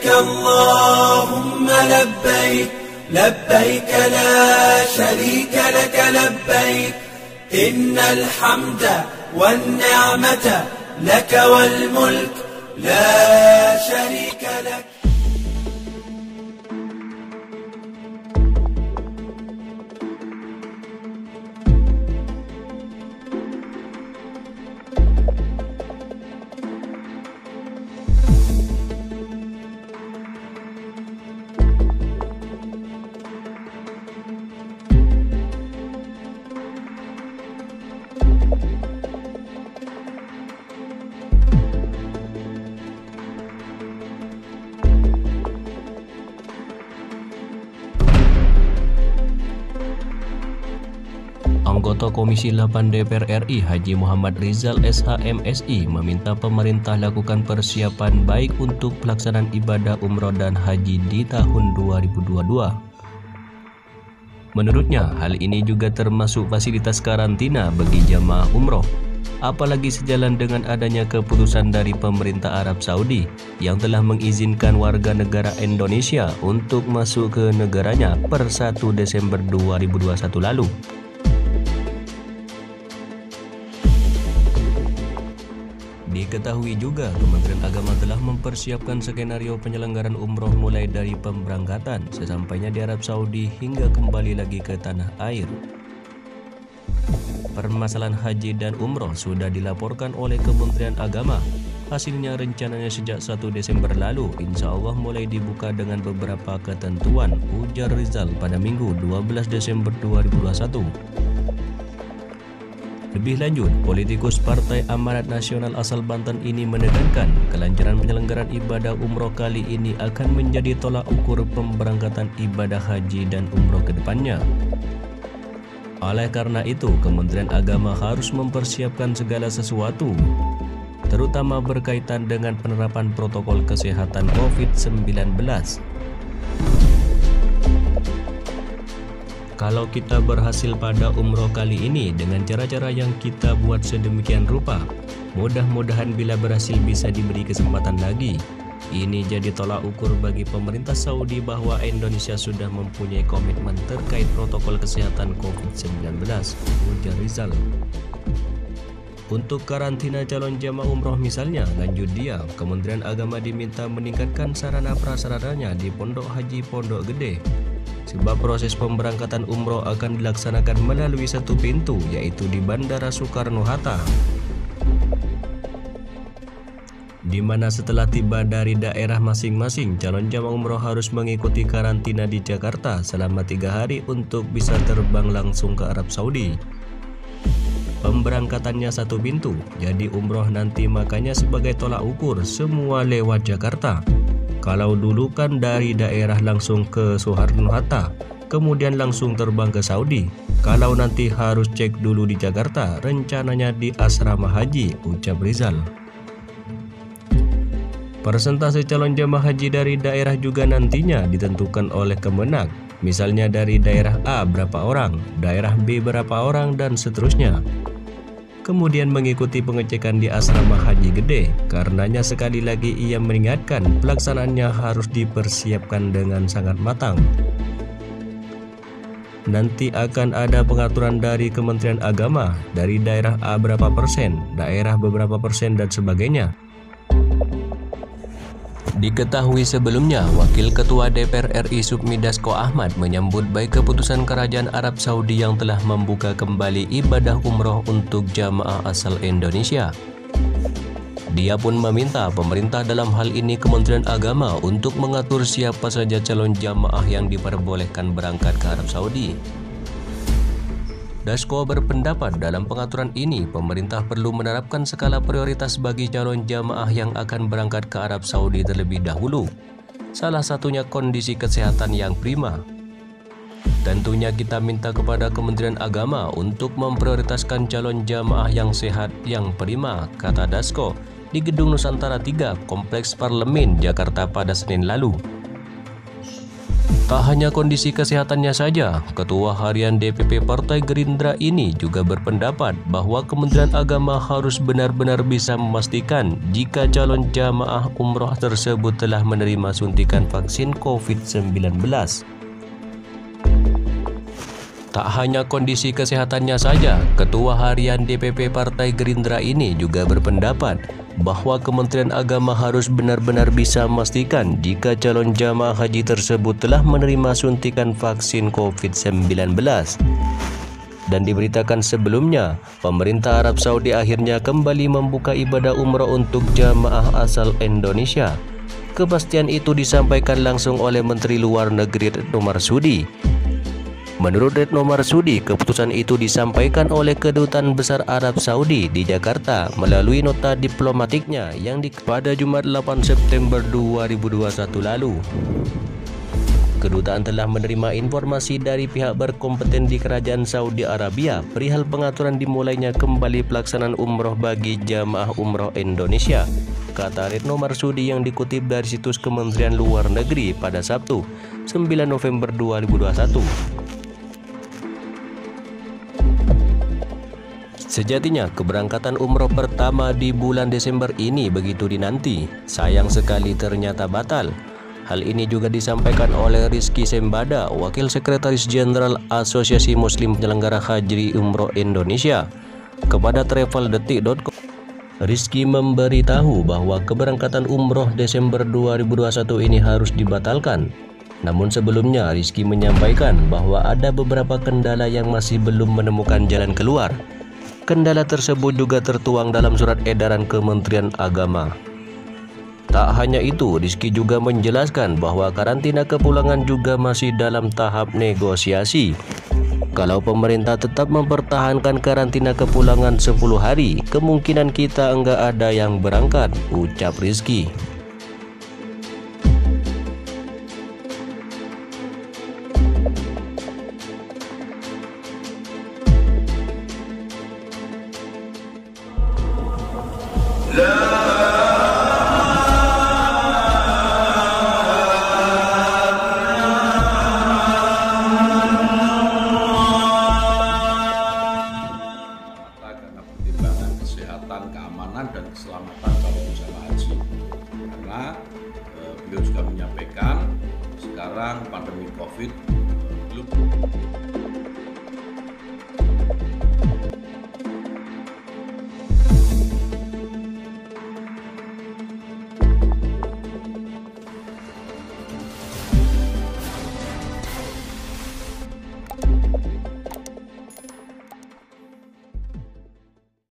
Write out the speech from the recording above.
اللهم لبيك لبيك لا شريك لك لبيك إن الحمد والنعمة لك والملك لا شريك لك. Anggota Komisi 8 DPR RI Haji Muhammad Rizal SH.MSI meminta pemerintah lakukan persiapan baik untuk pelaksanaan ibadah umroh dan haji di tahun 2022. Menurutnya, hal ini juga termasuk fasilitas karantina bagi jamaah umroh, apalagi sejalan dengan adanya keputusan dari pemerintah Arab Saudi yang telah mengizinkan warga negara Indonesia untuk masuk ke negaranya per 1 Desember 2021 lalu. Diketahui juga, Kementerian Agama telah mempersiapkan skenario penyelenggaraan umroh mulai dari pemberangkatan sesampainya di Arab Saudi hingga kembali lagi ke tanah air. Permasalahan haji dan umroh sudah dilaporkan oleh Kementerian Agama. Hasilnya rencananya sejak 1 Desember lalu, insya Allah mulai dibuka dengan beberapa ketentuan, ujar Rizal pada Minggu 12 Desember 2021. Lebih lanjut, politikus Partai Amanat Nasional asal Banten ini menekankan kelancaran penyelenggaraan ibadah umroh kali ini akan menjadi tolak ukur pemberangkatan ibadah haji dan umroh ke depannya. Oleh karena itu, Kementerian Agama harus mempersiapkan segala sesuatu, terutama berkaitan dengan penerapan protokol kesehatan COVID-19. Kalau kita berhasil pada umroh kali ini dengan cara-cara yang kita buat sedemikian rupa, mudah-mudahan bila berhasil bisa diberi kesempatan lagi. Ini jadi tolak ukur bagi pemerintah Saudi bahwa Indonesia sudah mempunyai komitmen terkait protokol kesehatan COVID-19, ujar Rizal. Untuk karantina calon jamaah umroh misalnya, lanjut dia, Kementerian Agama diminta meningkatkan sarana prasarananya di Pondok Haji Pondok Gede. Sebab proses pemberangkatan umroh akan dilaksanakan melalui satu pintu, yaitu di Bandara Soekarno-Hatta, di mana setelah tiba dari daerah masing-masing, calon jamaah umroh harus mengikuti karantina di Jakarta selama 3 hari untuk bisa terbang langsung ke Arab Saudi. Pemberangkatannya satu pintu, jadi umroh nanti makanya sebagai tolak ukur semua lewat Jakarta. Kalau dulu kan dari daerah langsung ke Soekarno-Hatta, kemudian langsung terbang ke Saudi. Kalau nanti harus cek dulu di Jakarta, rencananya di asrama haji, ucap Rizal. Persentase calon jamaah haji dari daerah juga nantinya ditentukan oleh Kemenak. Misalnya dari daerah A berapa orang, daerah B berapa orang, dan seterusnya. Kemudian mengikuti pengecekan di asrama haji gede. Karenanya sekali lagi ia mengingatkan pelaksanaannya harus dipersiapkan dengan sangat matang. Nanti akan ada pengaturan dari Kementerian Agama, dari daerah A berapa persen, daerah beberapa persen, dan sebagainya. Diketahui sebelumnya, Wakil Ketua DPR RI Sukmi Dasko Ahmad menyambut baik keputusan Kerajaan Arab Saudi yang telah membuka kembali ibadah umroh untuk jamaah asal Indonesia. Dia pun meminta pemerintah, dalam hal ini Kementerian Agama, untuk mengatur siapa saja calon jamaah yang diperbolehkan berangkat ke Arab Saudi. Dasko berpendapat dalam pengaturan ini, pemerintah perlu menerapkan skala prioritas bagi calon jamaah yang akan berangkat ke Arab Saudi terlebih dahulu. Salah satunya kondisi kesehatan yang prima. Tentunya kita minta kepada Kementerian Agama untuk memprioritaskan calon jamaah yang sehat, yang prima, kata Dasko di Gedung Nusantara 3, Kompleks Parlemen, Jakarta pada Senin lalu. Tak hanya kondisi kesehatannya saja, Ketua Harian DPP Partai Gerindra ini juga berpendapat bahwa Kementerian Agama harus benar-benar bisa memastikan jika calon jamaah umroh tersebut telah menerima suntikan vaksin COVID-19. Tak hanya kondisi kesehatannya saja, Ketua Harian DPP Partai Gerindra ini juga berpendapat bahwa Kementerian Agama harus benar-benar bisa memastikan jika calon jamaah haji tersebut telah menerima suntikan vaksin COVID-19. Dan diberitakan sebelumnya, pemerintah Arab Saudi akhirnya kembali membuka ibadah umrah untuk jamaah asal Indonesia. Kepastian itu disampaikan langsung oleh Menteri Luar Negeri Retno Marsudi. Menurut Retno Marsudi, keputusan itu disampaikan oleh Kedutaan Besar Arab Saudi di Jakarta melalui nota diplomatiknya yang pada Jumat 8 September 2021 lalu. Kedutaan telah menerima informasi dari pihak berkompeten di Kerajaan Saudi Arabia perihal pengaturan dimulainya kembali pelaksanaan umroh bagi jamaah umroh Indonesia, kata Retno Marsudi yang dikutip dari situs Kementerian Luar Negeri pada Sabtu, 9 November 2021. Sejatinya, keberangkatan umroh pertama di bulan Desember ini begitu dinanti. Sayang sekali ternyata batal. Hal ini juga disampaikan oleh Rizky Sembada, Wakil Sekretaris Jenderal Asosiasi Muslim Penyelenggara Haji Umroh Indonesia, kepada traveldetik.com. Rizky memberitahu bahwa keberangkatan umroh Desember 2021 ini harus dibatalkan. Namun sebelumnya, Rizky menyampaikan bahwa ada beberapa kendala yang masih belum menemukan jalan keluar. Kendala tersebut juga tertuang dalam surat edaran Kementerian Agama. Tak hanya itu, Rizky juga menjelaskan bahwa karantina kepulangan juga masih dalam tahap negosiasi. Kalau pemerintah tetap mempertahankan karantina kepulangan 10 hari, kemungkinan kita enggak ada yang berangkat, ucap Rizky. Karena pertimbangan kesehatan, keamanan, dan keselamatan calon jemaah haji. Karena beliau juga menyampaikan sekarang pandemi COVID belum